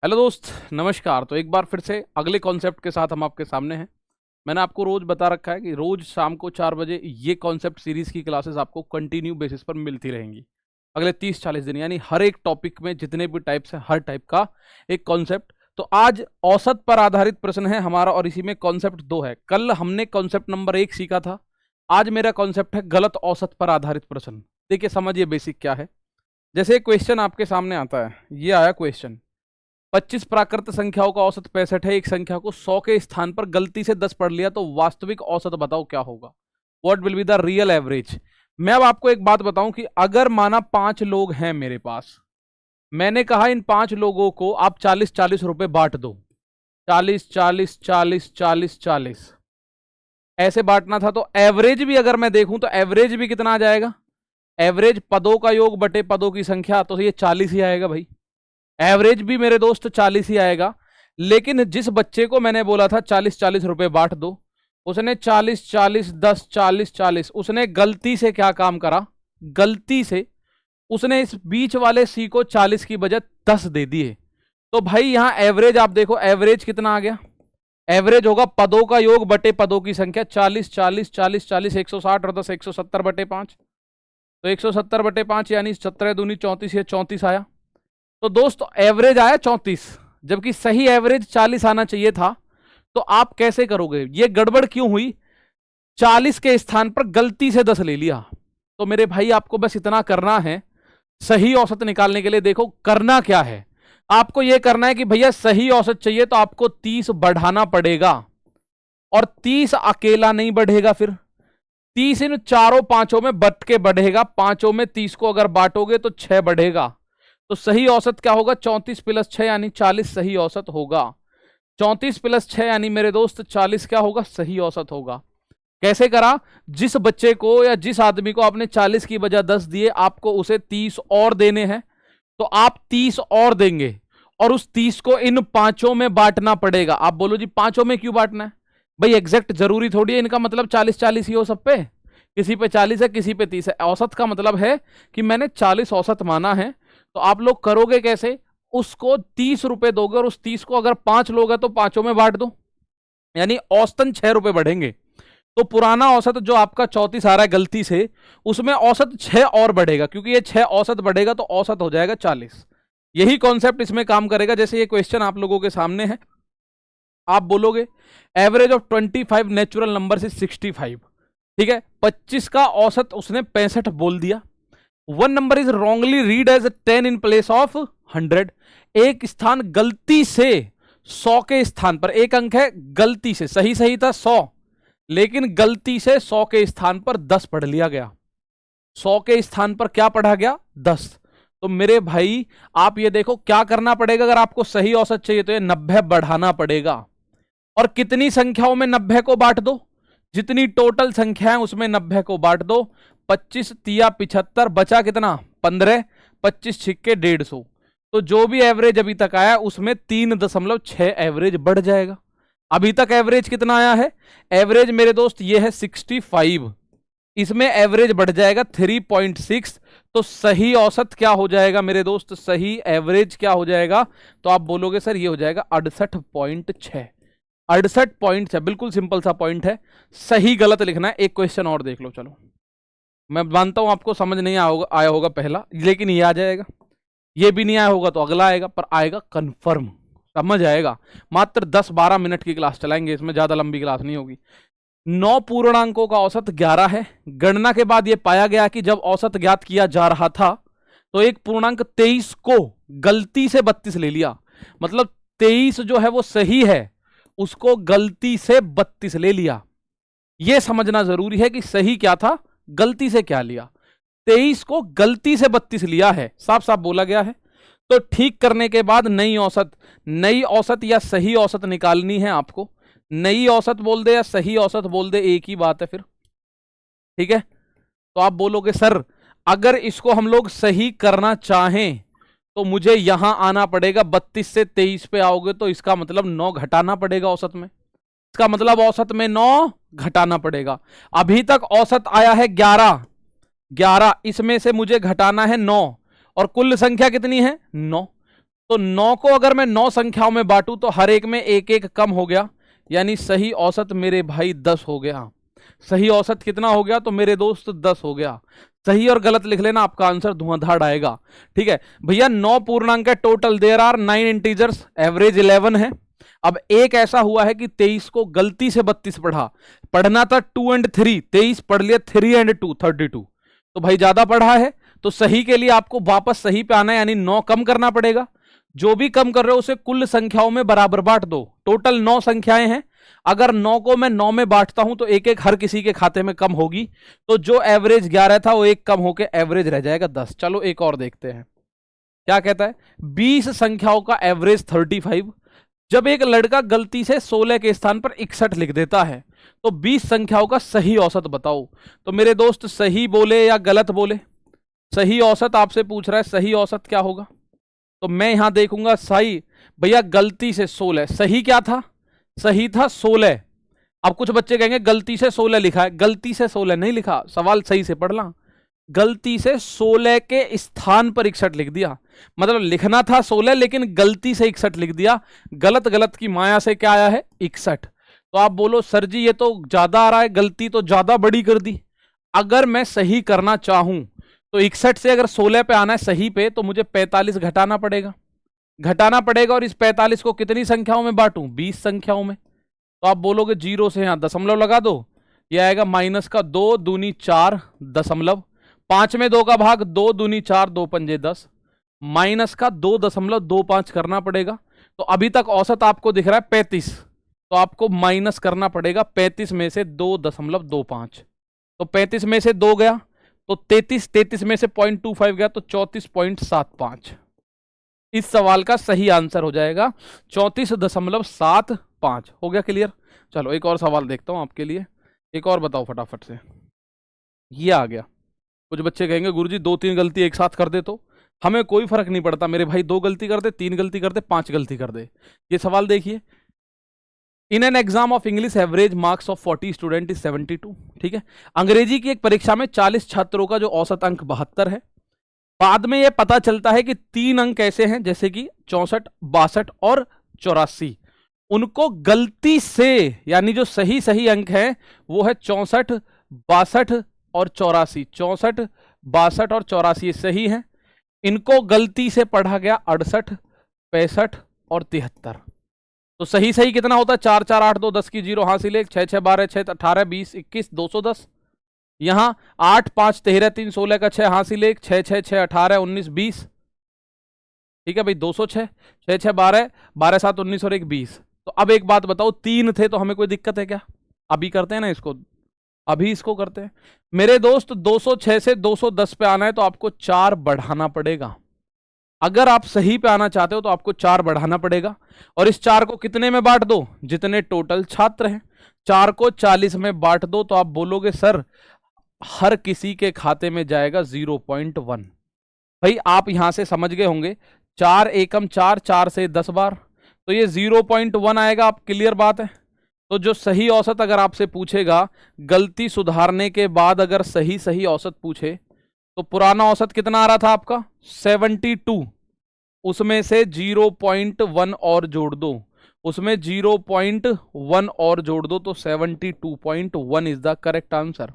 Hello दोस्त, नमस्कार। तो एक बार फिर से अगले कॉन्सेप्ट के साथ हम आपके सामने हैं। मैंने आपको रोज बता रखा है कि रोज शाम को 4 बजे ये कॉन्सेप्ट सीरीज की क्लासेस आपको कंटिन्यू बेसिस पर मिलती रहेंगी अगले 30-40 दिन, यानी हर एक टॉपिक में जितने भी टाइप्स हैं हर टाइप का एक कॉन्सेप्ट। तो आज औसत पर आधारित प्रश्न है हमारा और इसी में कॉन्सेप्ट 2 है। कल हमने कॉन्सेप्ट नंबर 1 सीखा था, आज मेरा कॉन्सेप्ट है गलत औसत पर आधारित प्रश्न। देखिए समझिए बेसिक क्या है। जैसे क्वेश्चन आपके सामने आता है, ये आया क्वेश्चन, 25 प्राकृत संख्याओं का औसत 65 है। एक संख्या को 100 के स्थान पर गलती से 10 पढ़ लिया तो वास्तविक औसत बताओ क्या होगा। What will be the real average. मैं अब आपको एक बात बताऊं कि अगर माना 5 लोग हैं मेरे पास, मैंने कहा इन 5 लोगों को आप 40-40 रुपए बांट दो, 40-40-40-40-40 ऐसे बांटना था। तो एवरेज भी अगर मैं देखूं तो एवरेज भी कितना आ जाएगा, एवरेज पदों का योग बटे पदों की संख्या, तो ये 40 ही आएगा भाई। एवरेज भी मेरे दोस्त 40 ही आएगा। लेकिन जिस बच्चे को मैंने बोला था 40-40 रुपए बांट दो, उसने 40-40-10-40-40 उसने गलती से क्या काम करा, गलती से उसने इस बीच वाले सी को 40 की बजाय 10 दे दिए। तो भाई यहां एवरेज आप देखो, एवरेज कितना आ गया, एवरेज होगा पदों का योग बटे पदों की संख्या। 40-40-40-40 160 और 10 170 बटे 5, तो 170 बटे 5 यानी 17 दूनी 34, ये 34 आया। तो दोस्तों एवरेज आया 34, जबकि सही एवरेज 40 आना चाहिए था। तो आप कैसे करोगे, ये गड़बड़ क्यों हुई, 40 के स्थान पर गलती से 10 ले लिया। तो मेरे भाई आपको बस इतना करना है, सही औसत निकालने के लिए देखो करना क्या है। आपको यह करना है कि भैया सही औसत चाहिए तो आपको 30 बढ़ाना पड़ेगा, और 30 अकेला नहीं बढ़ेगा, फिर 30 इन चारों पांचों में बट के बढ़ेगा। पांचों में 30 को अगर बांटोगे तो 6 बढ़ेगा। तो सही औसत क्या होगा, 34 + 6 यानी 40 सही औसत होगा। 34 + 6 यानी मेरे दोस्त 40 क्या होगा, सही औसत होगा। कैसे करा, जिस बच्चे को या जिस आदमी को आपने 40 की बजाय 10 दिए, आपको उसे 30 और देने हैं, तो आप 30 और देंगे और उस 30 को इन पांचों में बांटना पड़ेगा। आप बोलो जी पांचों में क्यों बांटना है भाई, एग्जैक्ट जरूरी थोड़ी है, इनका मतलब 40-40 ही हो सब पे, किसी पे 40 है किसी पे 30 है। औसत का मतलब है कि मैंने 40 औसत माना है। तो आप लोग करोगे कैसे, उसको 30 रुपए दोगे और उस 30 को अगर 5 लोग हैं तो पांचों में बांट दो, यानी औसतन 6 रुपए बढ़ेंगे। तो पुराना औसत जो आपका 34 आ रहा है गलती से, उसमें औसत 6 और बढ़ेगा, क्योंकि ये 6 औसत बढ़ेगा तो औसत हो जाएगा 40। यही कॉन्सेप्ट इसमें काम करेगा। जैसे ये क्वेश्चन आप लोगों के सामने है, आप बोलोगे एवरेज ऑफ 25 नेचुरल नंबर से 65, ठीक है, 25 का औसत उसने 65 बोल दिया। One number is wrongly read as 10 in place of 100, एक स्थान गलती से 100 के स्थान पर, एक अंक है गलती से, सही सही था 100, लेकिन गलती से 100 के स्थान पर 10 पढ़ लिया गया। 100 के स्थान पर क्या पढ़ा गया, 10। तो मेरे भाई आप ये देखो क्या करना पड़ेगा, अगर आपको सही औसत चाहिए तो ये 90 बढ़ाना पड़ेगा। और कितनी संख्याओं में 90 को बांट दो, जितनी टोटल संख्या है उसमें 90 को बांट दो। 25 तिया 75, बचा कितना 15, 25 छिक्के 150। तो जो भी एवरेज अभी तक आया उसमें 3.6 एवरेज बढ़ जाएगा। अभी तक एवरेज कितना आया है, एवरेज मेरे दोस्त ये है 65, इसमें एवरेज बढ़ जाएगा 3.6। तो सही औसत क्या हो जाएगा मेरे दोस्त, सही एवरेज क्या हो जाएगा, तो आप बोलोगे सर ये हो जाएगा 68.6। 68 है, बिल्कुल सिंपल सा पॉइंट है, सही गलत लिखना है। एक क्वेश्चन और देख लो, चलो मैं मानता हूं आपको समझ नहीं आया होगा पहला, लेकिन ये आ जाएगा। ये भी नहीं आया होगा तो अगला आएगा, पर आएगा कंफर्म, समझ आएगा। मात्र 10-12 मिनट की क्लास चलाएंगे, इसमें ज्यादा लंबी क्लास नहीं होगी। 9 पूर्णांकों का औसत 11 है। गणना के बाद यह पाया गया कि जब औसत ज्ञात किया जा रहा था तो एक पूर्णांक 23 को गलती से 32 ले लिया। मतलब 23 जो है वो सही है, उसको गलती से 32 ले लिया। यह समझना जरूरी है कि सही क्या था, गलती से क्या लिया। 23 को गलती से 32 लिया है, साफ साफ बोला गया है। तो ठीक करने के बाद नई औसत या सही औसत निकालनी है आपको। नई औसत बोल दे या सही औसत बोल दे, एक ही बात है फिर, ठीक है। तो आप बोलोगे सर अगर इसको हम लोग सही करना चाहें तो मुझे यहां आना पड़ेगा, 32 से 23 पे आओगे तो इसका मतलब 9 घटाना पड़ेगा औसत में, इसका मतलब औसत में 9 घटाना पड़ेगा। अभी तक औसत आया है 11, इसमें से मुझे घटाना है 9, और कुल संख्या कितनी है 9। तो 9 को अगर मैं 9 संख्याओं में बांटूं तो हर एक में एक एक कम हो गया, यानी सही औसत मेरे भाई 10 हो गया। सही औसत कितना हो गया तो मेरे दोस्त 10 हो गया। सही और गलत लिख लेना, आपका आंसर धुआंधार आएगा। ठीक है भैया, 9 पूर्णांक है total, there are 9 integers, average 11 है। अब एक ऐसा हुआ है कि 23 को गलती से 32 पढ़ना था 2 और 3, 23 पढ़ लिया 3 और 2 32, तो भाई ज्यादा पढ़ा है। तो सही के लिए आपको वापस सही पे आना है, यानी 9 कम करना पड़ेगा। जो भी कम कर रहे हो उसे कुल संख्याओं में बराबर बांट दो। टोटल 9 संख्याएं हैं, अगर 9 को मैं 9 में बांटता हूं तो एक एक हर किसी के खाते में कम होगी, तो जो एवरेज 11 था वो एक कम होकर एवरेज रह जाएगा 10। चलो एक और देखते हैं क्या कहता है। 20 संख्याओं का एवरेज 35। जब एक लड़का गलती से 16 के स्थान पर 61 लिख देता है तो 20 संख्याओं का सही औसत बताओ। तो मेरे दोस्त सही बोले या गलत बोले? सही औसत आपसे पूछ रहा है, सही औसत क्या होगा? तो मैं यहां देखूंगा सही। भैया गलती से 16, सही क्या था? सही था 16। अब कुछ बच्चे कहेंगे गलती से 16 लिखा है, गलती से 16 नहीं लिखा, सवाल सही से पढ़ना। गलती से 16 के स्थान पर 61 लिख दिया, मतलब लिखना था 16 लेकिन गलती से 61 लिख दिया। गलत गलत की माया से क्या आया है? 61। तो आप बोलो सर जी ये तो ज्यादा आ रहा है, गलती तो ज्यादा बड़ी कर दी। अगर मैं सही करना चाहूं तो 61 से अगर 16 पे आना है सही पे, तो मुझे 45 घटाना पड़ेगा, और इस 45 को कितनी संख्याओं में बांटूं? 20 संख्याओं में। तो आप बोलोगे 0 से यहां दशमलव लगा दो, यह आएगा माइनस का 2 दूनी 4 दशमलव, 5 में 2 का भाग, 2 दूनी 4 2 पंजे 10, माइनस का 2.25 करना पड़ेगा। तो अभी तक औसत आपको दिख रहा है 35, तो आपको माइनस करना पड़ेगा 35 में से 2.25। तो 35 में से 2 गया तो 33, 33 में से 0.25 गया तो 34.75। इस सवाल का सही आंसर हो जाएगा 34.75। हो गया क्लियर? चलो एक और सवाल देखता हूं आपके लिए, एक और बताओ फटाफट से। ये आ गया। कुछ बच्चे कहेंगे गुरुजी 2-3 गलती एक साथ कर दे, तो हमें कोई फर्क नहीं पड़ता मेरे भाई, 2 गलती कर दे, 3 गलती कर दे, 5 गलती कर दे। ये सवाल देखिए, in an exam of English average marks of 40 student is 72। ठीक है, अंग्रेजी की एक परीक्षा में 40 छात्रों का जो औसत अंक 72 है। बाद में यह पता चलता है कि 3 अंक ऐसे हैं जैसे कि 64, 62 और 84, उनको गलती से, यानी जो सही सही अंक है वो है 64, 62 और 84। 64, 62 और 84 सही है, इनको गलती से पढ़ा गया 68, 65 और 73। तो सही सही कितना होता है? 4 4 8 2 10 की 0 हासिल 1, 6 6 12 6 18 20 21 210। यहां 8 5 13 3 16 का 6 हासिल 1, 6 6 6 18 19 20। ठीक है भाई 206, 6 6 12 12 7 19 और 1 20। तो अब एक बात बताओ, 3 थे तो हमें कोई दिक्कत है क्या? अभी करते हैं ना इसको, अभी इसको करते हैं। मेरे दोस्त 206 से 210 पे आना है तो आपको 4 बढ़ाना पड़ेगा। अगर आप सही पे आना चाहते हो तो आपको 4 बढ़ाना पड़ेगा, और इस 4 को कितने में बांट दो? जितने टोटल छात्र हैं। 4 को 40 में बांट दो तो आप बोलोगे सर हर किसी के खाते में जाएगा 0.1। भाई आप यहां से समझ गए होंगे, 4 एकम 4, 4 से 10 बार, तो ये 0.1 आएगा। आप क्लियर बात है? तो जो सही औसत अगर आपसे पूछेगा, गलती सुधारने के बाद अगर सही सही औसत पूछे, तो पुराना औसत कितना आ रहा था आपका? 72, उसमें से 0.1 और जोड़ दो, उसमें 0.1 और जोड़ दो, तो 72.1 इज द करेक्ट आंसर।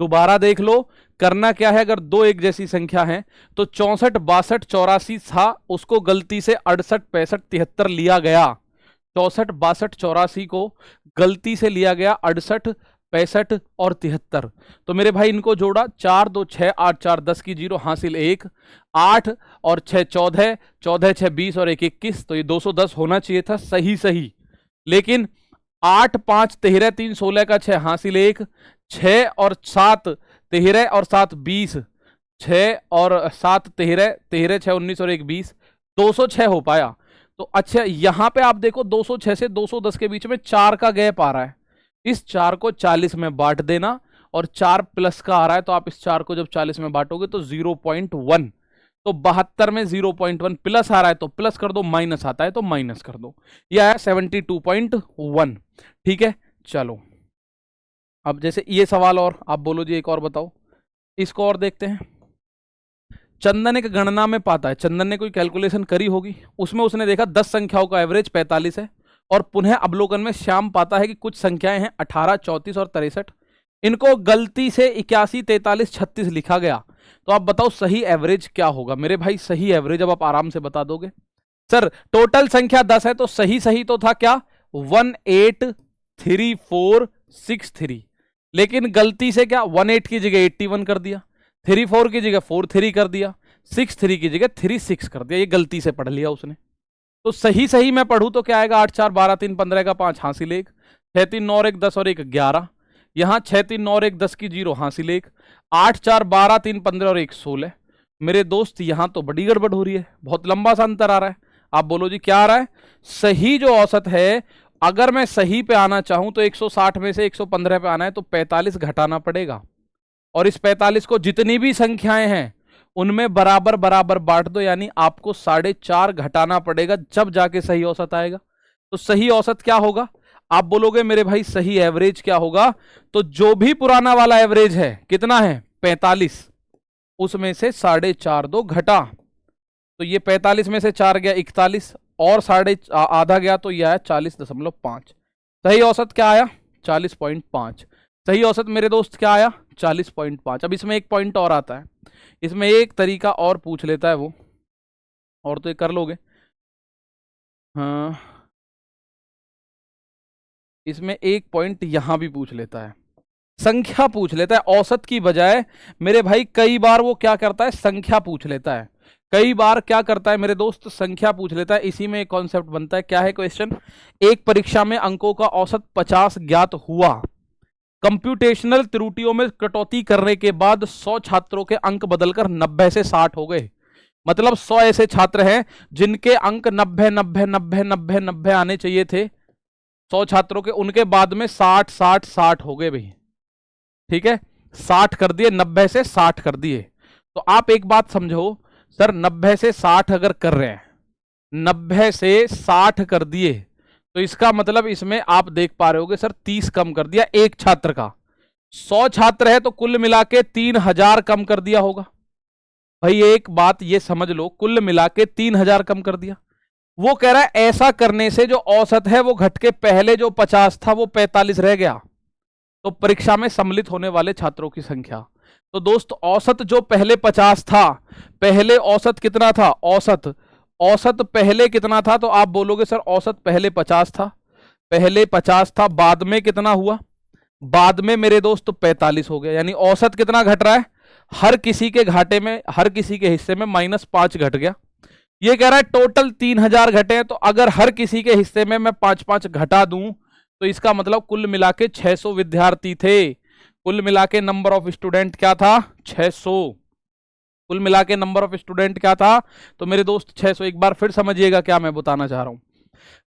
दोबारा देख लो, करना क्या है, अगर दो एक जैसी संख्या है तो 64, 62, 84 था, उसको गलती से 68, 65, 73 लिया गया। 64, 62, 84 को गलती से लिया गया 68, 65 और 73। तो मेरे भाई इनको जोड़ा, 4 2 6 8 4 10 की 0 हासिल 1, 8 और 6 14, 14 6 20 और 1 21। तो ये 210 होना चाहिए था सही सही, लेकिन 8 5 13 3 16 का 6 हासिल 1, 6 और 7 13 और 7 20, 6 और 7 13, 13 6 19 और 1 20, 206 हो पाया। तो अच्छा यहां पे आप देखो 206 से 210 के बीच में 4 का गैप आ रहा है, इस 4 को 40 में बांट देना, और 4 प्लस का आ रहा है तो आप इस 4 को जब 40 में बांटोगे तो 0.1। तो 72 में 0.1 प्लस आ रहा है तो प्लस कर दो, माइनस आता है तो माइनस कर दो, यह आया 72.1। ठीक है चलो, अब जैसे ये सवाल और आप बोलो जी एक और बताओ, इसको और देखते हैं। चंदन एक गणना में पाता है, चंदन ने कोई कैलकुलेशन करी होगी, उसमें उसने देखा 10 संख्याओं का एवरेज 45 है, और पुनः अवलोकन में श्याम पाता है कि कुछ संख्याएं हैं 18, 34 और 63, इनको गलती से 81, 43, 36 लिखा गया। तो आप बताओ सही एवरेज क्या होगा मेरे भाई? सही एवरेज अब आप आराम से बता दोगे। सर टोटल संख्या 10 है तो सही तो था क्या? 183463, लेकिन गलती से क्या 18 की जगह 81 कर दिया, 34 की जगह 43 कर दिया, 63 की जगह 36 कर दिया, ये गलती से पढ़ लिया उसने। तो सही मैं पढ़ूं तो क्या आएगा? 8 4 12 3 15 का 5 हासिल 1, 6 3 9 1 10 और 1 11, यहाँ 6 3 9 1 10 की 0 हासिल 1, 8 4 12 3 15 और 1 16। मेरे दोस्त यहाँ तो बड़ी गड़बड़ हो रही है, बहुत लंबा सा अंतर आ रहा है। आप बोलो जी क्या आ रहा है? सही जो औसत है, अगर मैं सही पे आना चाहूं तो 160 में से 115 पे आना है तो 45 घटाना पड़ेगा, और इस 45 को जितनी भी संख्याएं हैं उनमें बराबर बराबर बांट दो, यानी आपको 4.5 घटाना पड़ेगा, जब जाके सही औसत आएगा। तो सही औसत क्या होगा? आप बोलोगे मेरे भाई सही एवरेज क्या होगा? तो जो भी पुराना वाला एवरेज है कितना है? 45, उसमें से 4.5 दो घटा, तो ये 45 में से 4 गया 41, और आधा गया तो यह आया 40.5। सही औसत क्या आया? 40.5। सही औसत मेरे दोस्त क्या आया? 40.5। अब इसमें एक पॉइंट और आता है, इसमें एक तरीका और पूछ लेता है वो, और तो ये कर लोगे। हाँ, इसमें एक पॉइंट यहां भी पूछ लेता है, संख्या पूछ लेता है औसत की बजाय। मेरे भाई कई बार वो क्या करता है? संख्या पूछ लेता है। कई बार क्या करता है मेरे दोस्त? संख्या पूछ लेता है। इसी में एक कॉन्सेप्ट बनता है। क्या है क्वेश्चन? एक परीक्षा में अंकों का औसत 50 ज्ञात हुआ, कंप्यूटेशनल त्रुटियों में कटौती करने के बाद 100 छात्रों के अंक बदलकर 90 से 60 हो गए। मतलब 100 ऐसे छात्र हैं जिनके अंक 90 90 90 90 90 आने चाहिए थे, 100 छात्रों के, उनके बाद में 60 60 60 हो गए भाई। ठीक है, 60 कर दिए, 90 से 60 कर दिए। तो आप एक बात समझो सर, 90 से 60 अगर कर रहे हैं, 90 से 60 कर दिए, तो इसका मतलब इसमें आप देख पा रहे होगे सर 30 कम कर दिया एक छात्र का। 100 छात्र है तो कुल मिला के 3000 कम कर दिया होगा। भाई एक बात ये समझ लो, कुल मिला के 3000 कम कर दिया। वो कह रहा है ऐसा करने से जो औसत है वो घट के पहले जो 50 था वो 45 रह गया। तो परीक्षा में सम्मिलित होने वाले छात्रों की संख्या, तो दोस्त औसत जो पहले 50 था, पहले औसत कितना था? औसत पहले कितना था? तो आप बोलोगे सर औसत पहले 50 था, पहले 50 था, बाद में कितना हुआ? बाद में मेरे दोस्त 45 हो गया। यानी औसत कितना घट रहा है? हर किसी के घाटे में, हर किसी के हिस्से में -5 घट गया। ये कह रहा है टोटल 3000 घटे हैं, तो अगर हर किसी के हिस्से में मैं 5-5 घटा दूं तो इसका मतलब कुल मिला के 600 विद्यार्थी थे। कुल मिला के नंबर ऑफ स्टूडेंट क्या था? 600। कुल मिला के नंबर ऑफ स्टूडेंट क्या था? तो मेरे दोस्त 600। एक बार फिर समझिएगा क्या मैं बताना चाह रहा हूं।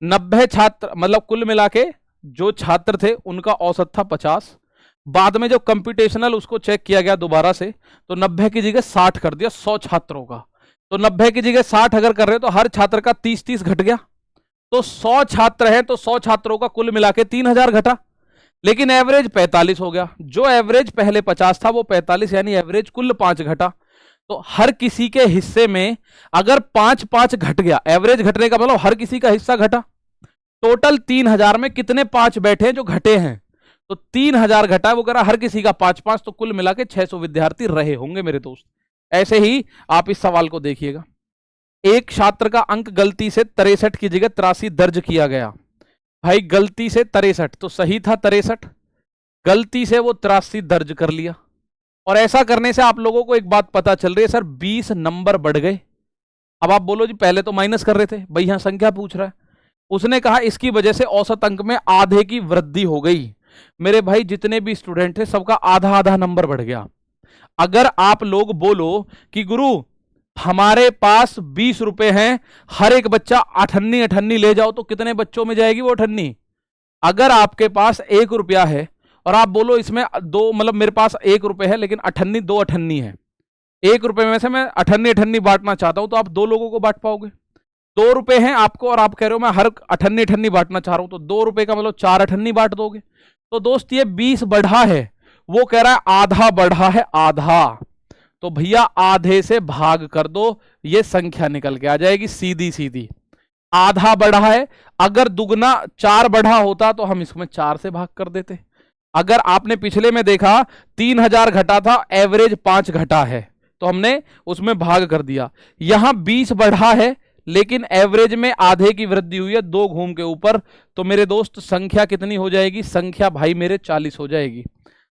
90 छात्र, मतलब कुल मिला के जो छात्र थे उनका औसत था 50। बाद में जो कंप्यूटेशनल उसको चेक किया गया दोबारा से, तो 90 की जगह 60 कर दिया 100 छात्रों का। तो 90 की जगह 60 अगर कर रहे हो तो हर छात्र का 30-30 घट गया। तो 100 छात्र हैं तो 100 छात्रों का कुल मिला के 3000 घटा, लेकिन एवरेज 45 हो गया। जो एवरेज पहले 50 था वो 45, यानी एवरेज कुल 5 घटा। तो हर किसी के हिस्से में अगर 5-5 घट गया, एवरेज घटने का मतलब हर किसी का हिस्सा घटा। टोटल 3000 में कितने 5 बैठे हैं जो घटे हैं? तो 3000 घटा, वो कह रहा हर किसी का 5-5, तो कुल मिला के 600 विद्यार्थी रहे होंगे मेरे दोस्त। ऐसे ही आप इस सवाल को देखिएगा। एक छात्र का अंक गलती से 63 की जगह 83 दर्ज किया गया। भाई गलती से 63, तो सही था 63, गलती से वो 83 दर्ज कर लिया। और ऐसा करने से आप लोगों को एक बात पता चल रही है सर, 20 नंबर बढ़ गए। अब आप बोलो जी पहले तो माइनस कर रहे थे, भाई यहां संख्या पूछ रहा है। उसने कहा इसकी वजह से औसत अंक में आधे की वृद्धि हो गई। मेरे भाई जितने भी स्टूडेंट थे सबका आधा आधा नंबर बढ़ गया। अगर आप लोग बोलो कि गुरु हमारे पास 20 रुपए हैं, हर एक बच्चा अठन्नी अठन्नी ले जाओ, तो कितने बच्चों में जाएगी वो अठन्नी? अगर आपके पास 1 रुपया है और आप बोलो इसमें दो, मतलब मेरे पास 1 रुपए है लेकिन अठन्नी 2 अठन्नी है, 1 रुपए में से मैं अठन्नी अठन्नी बांटना चाहता हूं, तो आप 2 लोगों को बांट पाओगे। 2 रुपए हैं आपको और आप कह रहे हो मैं हर अठन्नी अठन्नी बांटना चाह रहा हूं, तो 2 रुपए का मतलब 4 अठन्नी बांट दोगे। तो दोस्त ये 20 बढ़ा है, वो कह रहा है आधा बढ़ा है, आधा। तो भैया आधे से भाग कर दो, ये संख्या निकल के आ जाएगी सीधी सीधी। आधा बढ़ा है, अगर दुगना 4 बढ़ा होता तो हम इसमें 4 से भाग कर देते। अगर आपने पिछले में देखा 3000 घटा था, एवरेज 5 घटा है, तो हमने उसमें भाग कर दिया। यहां 20 बढ़ा है लेकिन एवरेज में आधे की वृद्धि हुई है 2 घूम के ऊपर, तो मेरे दोस्त संख्या कितनी हो जाएगी? संख्या भाई मेरे 40 हो जाएगी।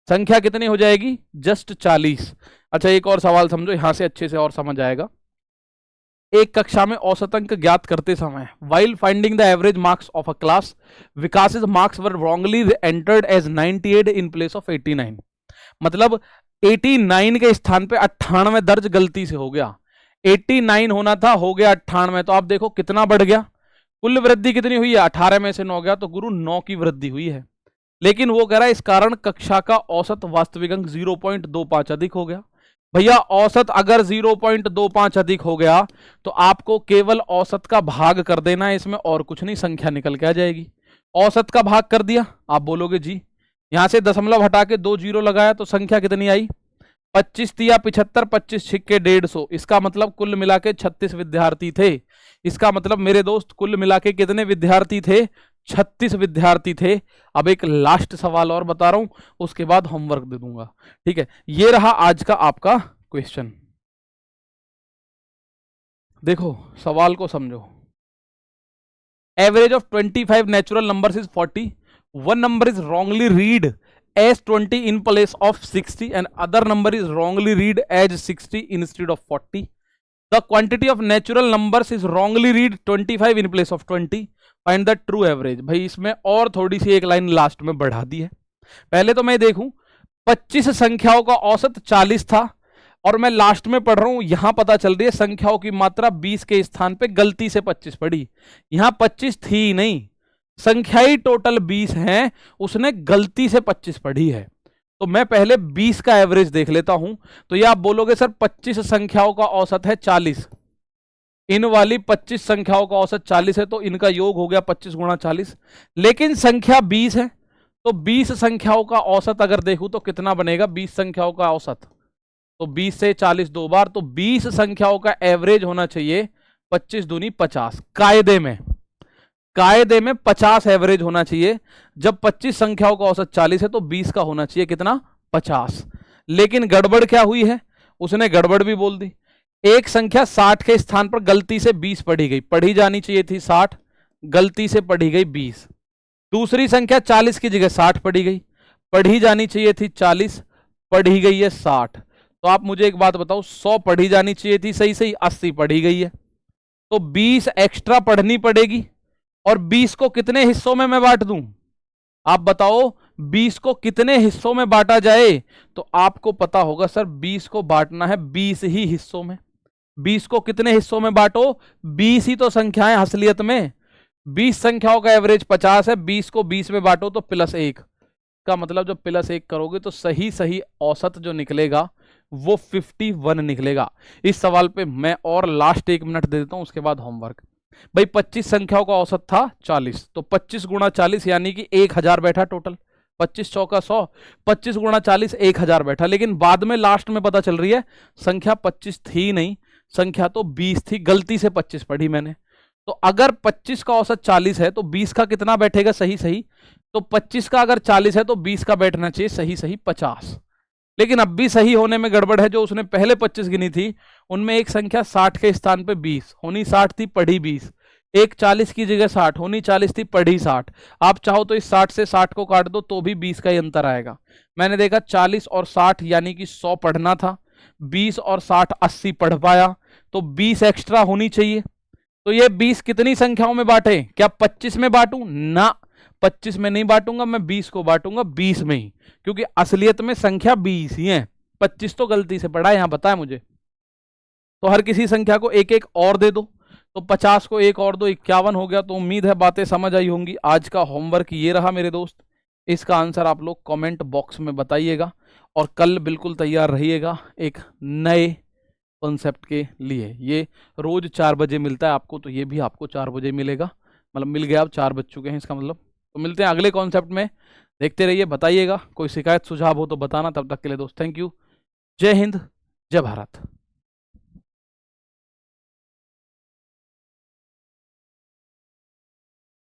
संख्या कितनी हो जाएगी? जस्ट 40। अच्छा एक और सवाल समझो, यहां से अच्छे से और समझ आएगा। एक कक्षा में औसत अंक ज्ञात करते समय while finding the average marks of a class, Vikas's marks were wrongly entered as 98 in place of 89। मतलब 89 के स्थान पे 98 दर्ज गलती से हो गया। 89 होना था, हो गया 98। तो आप देखो कितना बढ़ गया। कुल वृद्धि कितनी हुई है? 18 में से 9 गया, तो गुरु 9 की वृद्धि हुई है। लेकिन वो कह रहा है इस कारण कक्षा का औसत वास्तविक अंक 0.25 अधिक हो गया। भैया औसत अगर 0.25 अधिक हो गया तो आपको केवल औसत का भाग कर देना है, इसमें और कुछ नहीं, संख्या निकल के आ जाएगी। औसत का भाग कर दिया, आप बोलोगे जी यहां से दशमलव हटा के 2 जीरो लगाया तो संख्या कितनी आई? 25 तिया 75, 25 छिक्के 150। इसका मतलब कुल मिला के 36 विद्यार्थी थे। इसका मतलब मेरे दोस्त कुल मिला के कितने विद्यार्थी थे? 36 विद्यार्थी थे। अब एक लास्ट सवाल और बता रहा हूं, उसके बाद होमवर्क दे दूंगा, ठीक है। ये रहा आज का आपका क्वेश्चन। देखो सवाल को समझो। Average of 25 natural numbers is 40। One number is wrongly read as 20 in place of 60 and other number is wrongly read as 60 instead of 40. The quantity of natural numbers is wrongly read 25 in place of 20. Find the true average। भाई इसमें और थोड़ी सी एक line last में बढ़ा दी है। पहले तो मैं देखूं 25 संख्याओं का औसत 40 था और मैं लास्ट में पढ़ रहा हूं, यहां पता चल रही है संख्याओं की मात्रा 20 के स्थान पे गलती से 25 पड़ी। यहां 25 थी ही नहीं, संख्याई टोटल 20 हैं, उसने गलती से 25 पढ़ी है। तो मैं पहले 20 का एवरेज देख लेता हूं। तो ये आप बोलोगे सर 25 संख्याओं का औसत है 40, इन वाली 25 संख्याओं का औसत 40 है, तो इनका योग हो गया 25 गुणा 40। लेकिन संख्या 20 है, तो 20 संख्याओं का औसत अगर देखूं तो कितना बनेगा? 20 संख्याओं का औसत, तो 20 से 40 दो बार, तो 20 संख्याओं का एवरेज होना चाहिए 25 दूनी 50। कायदे में 50 एवरेज होना चाहिए। जब 25 संख्याओं का औसत 40 है तो 20 का होना चाहिए कितना? 50। लेकिन गड़बड़ क्या हुई है? उसने गड़बड़ भी बोल दी। एक संख्या 60 के स्थान पर गलती से 20 पढ़ी गई, पढ़ी जानी चाहिए थी 60, गलती से पढ़ी गई 20। दूसरी संख्या 40 की जगह 60 पढ़ी गई, पढ़ी जानी चाहिए थी 40, पढ़ी गई है 60। तो आप मुझे एक बात बताओ, 100 पढ़ी जानी चाहिए थी सही सही, 80 पढ़ी गई है, तो 20 एक्स्ट्रा पढ़नी पड़ेगी। और 20 को कितने हिस्सों में मैं बांट दूं? आप बताओ 20 को कितने हिस्सों में बांटा जाए? तो आपको पता होगा सर 20 को बांटना है 20 ही हिस्सों में। 20 को कितने हिस्सों में बांटो? 20 ही तो संख्याएं असलियत में। 20 संख्याओं का एवरेज 50 है, 20 को 20 में बांटो तो +1 का मतलब जब +1 करोगे तो सही सही औसत जो निकलेगा वो 51 निकलेगा। इस सवाल पे मैं और लास्ट 1 मिनट दे देता हूं, उसके बाद होमवर्क। भाई 25 संख्याओं का औसत था 40, तो 25 गुणा 40 यानी कि 1000 बैठा टोटल। 25 चौका 100, 25 गुणा 40 1000 बैठा। लेकिन बाद में लास्ट में पता चल रही है संख्या 25 थी नहीं, संख्या तो 20 थी, गलती से 25 पढ़ी मैंने। तो अगर 25 का औसत 40 है तो 20 का कितना बैठेगा सही सही? तो 25 का अगर 40 है तो 20 का बैठना चाहिए सही सही 50। लेकिन अब भी सही होने में गड़बड़ है। जो उसने पहले 25 गिनी थी उनमें एक संख्या 60 के स्थान पे 20 होनी, 60 थी पढ़ी 20। एक 40 की जगह 60 होनी, 40 थी पढ़ी 60। आप चाहो तो इस 60 से 60 को काट दो तो भी 20 का ही अंतर आएगा। मैंने देखा 40 और 60 यानी कि 100 पढ़ना था, 20 और 60 80 पढ़ पाया, तो 20 एक्स्ट्रा होनी चाहिए। तो ये 20 कितनी संख्याओं में बांटे? क्या 25 में बांटूं? ना, 25 में नहीं बांटूंगा मैं, 20 को बांटूंगा 20 में ही, क्योंकि असलियत में संख्या 20 ही है। 25 तो गलती से पढ़ा है, यहां बताया मुझे। तो हर किसी संख्या को एक एक और दे दो, तो 50 को एक और दो 51 हो गया। तो उम्मीद है बातें समझ आई होंगी। आज का होमवर्क ये रहा मेरे दोस्त, इसका आंसर आप लोग कमेंट बॉक्स में बताइएगा और कल बिल्कुल तैयार रहिएगा एक नए कॉन्सेप्ट के लिए। ये रोज 4 बजे मिलता है आपको, तो ये भी आपको 4 बजे मिलेगा, मतलब मिल गया, अब 4 बज चुके हैं इसका मतलब। तो मिलते हैं अगले कॉन्सेप्ट में, देखते रहिए, बताइएगा। कोई शिकायत सुझाव हो तो बताना। तब तक के लिए दोस्त थैंक यू, जय हिंद, जय भारत।